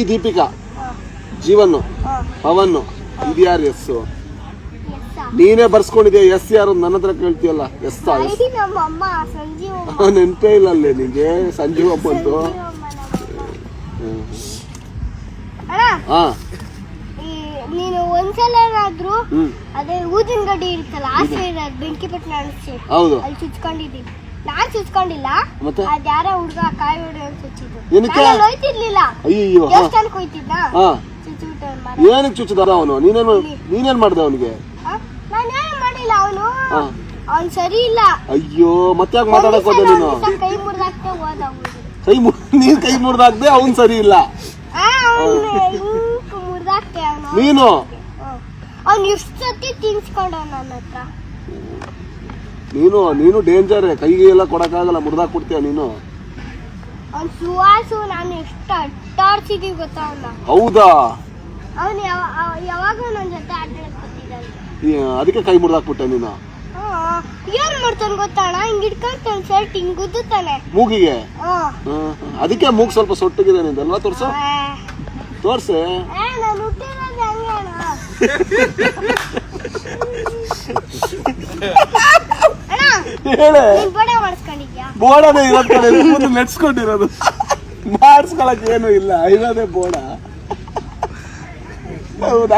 Deepika, Jeevan, Pavan, ಇದ್ಯಾರು S? ನೀನೇ ಬರ್ಸ್ಕೊಂಡಿದ್ಯಾ S ಯಾರು ನನ್ನ ಹತ್ರ ಕೇಳ್ತೀಯಲ್ಲ? ಎಸ್ ನೆನಪೇ ಇಲ್ಲ ಅಲ್ಲೇ ನಿಂಗೆ ಸಂಜೀವ್ ಅಮ್ಮಂತು. ಹಾ ನೀನು ಒಂದ್ಸಲನಾದ್ರೂ ಅದೇ ಊದಿನ ಗಡ್ಡಿ ಇರುತ್ತಲ್ಲ ಆ ಸೈಡ್ ಬೆಂಕಿ ಪಟ್ಟಣ ಹೌದು ಅಲ್ಲಿ ಚುಚ್ಕೊಂಡಿದ್ದೀನಿ. ನಾನ್ ಚುಚ್ಕೊಂಡಿಲ್ಲ, ಮತ್ತೆ ಅದ್ಯಾರ ಹುಡ್ಗ ಕಾಯಿ ಹೊಡೆ ಅಂತ ಚುಚ್ಚಿದ್ದು. ಏನಕ್ಕೆ? ಹೋಯ್ತಿರ್ಲಿಲ್ಲ, ಅಯ್ಯೋ ದೇವಸ್ಥಾನಕ್ಕೆ ಹೋಯ್ತಿದ್ನ ಚುಚ್ಚಿಬಿಟ್ಟು. ಏನಕ್ಕೆ ಚುಚ್ಚದ ಅವನು? ನೀನೇನ್ ಮಾಡ್ದೆ ಅವನಿಗೆ? ನಾನೇನು ಮಾಡಿಲ್ಲ, ಅವನು ಸರಿ ಇಲ್ಲ. ಅಯ್ಯೋ ಮತ್ತೆ ಯಾಕೆ ಮಾತಾಡಕ್ ಹೋದೆ ನೀನು? ಕೈ ಮುರಿದಾಕ್ತೆ ಹೋದ ನೀನ್ ಕೈ ಮುರಿದಾಕ್ದೆ ಅವನ್ ಸರಿ ಇಲ್ಲ. ಮುರಿದಾಕ್ತೆ ನೀನು ಅವ್ನು ಎಷ್ಟು ಸತಿ ತಿನ್ಸ್ಕೊಂಡವ್ ನನ್ನ ಹತ್ರ. ನೀನು ಡೇಂಜರ್, ಕೈಗೆ ಎಲ್ಲ ಕೊಡಕ್ಕಾಗಲ್ಲ, ಮುರಿದಾಕ್ ಕೊಡ್ತೀಯ ನೀನು. ಅವ್ನು ಸುವಾಸು ನಾನು ಎಷ್ಟು ಅಟ್ಟಾಡ್ಸಿದೀವಿ ಗೊತ್ತಾ ಅವನ್ನ. ಹೌದಾ? ಅವನು ಯಾವಾಗ ನನ್ನ ಜೊತೆ ಆಟಾಡಕ್ ಬರ್ತಿದ್ದಾನೆ. ಅದಕ್ಕೆ ಕೈ ಮುರಿದಾಕ್ಬಿಟ್ಟೆ ನೀನು? ಏನ್ ಮಾಡ್ತಾನೆ ಗೊತ್ತಾಣ, ಹಿಂಗ್ ಇಟ್ಕೊಂತಾನೆ ಶರ್ಟ್ ಹಿಂಗ್ ಗುದ್ದುತ್ತಾನೆ ಮೂಗಿಗೆ. ಅದಕ್ಕೆ ಮೂಗ್ ಸ್ವಲ್ಪ ಸೊಟ್ಟಿಗಿದೆ ನಿಂದಲ್ವಾ? ತೋರ್ಸೆ. ನಾನು ಹುಟ್ಟಿರೋದು ಹಂಗೆ ಅಣ್ಣ. ಹೇಳೆ. ನೀನ್ ಬೋಡೆ ಮಾಡಿಸ್ಕೊಂಡಿದ್ಯಾ? ಬೋಡನೇ ಇರೋದ್ ಕಡೆ ನೆಡ್ಸ್ಕೊಂಡಿರೋದು, ಮಾಡಿಸ್ಕೊಳಕ್ ಏನು ಇಲ್ಲ, ಇರೋದೇ ಬೋಡ. ಹೌದಾ?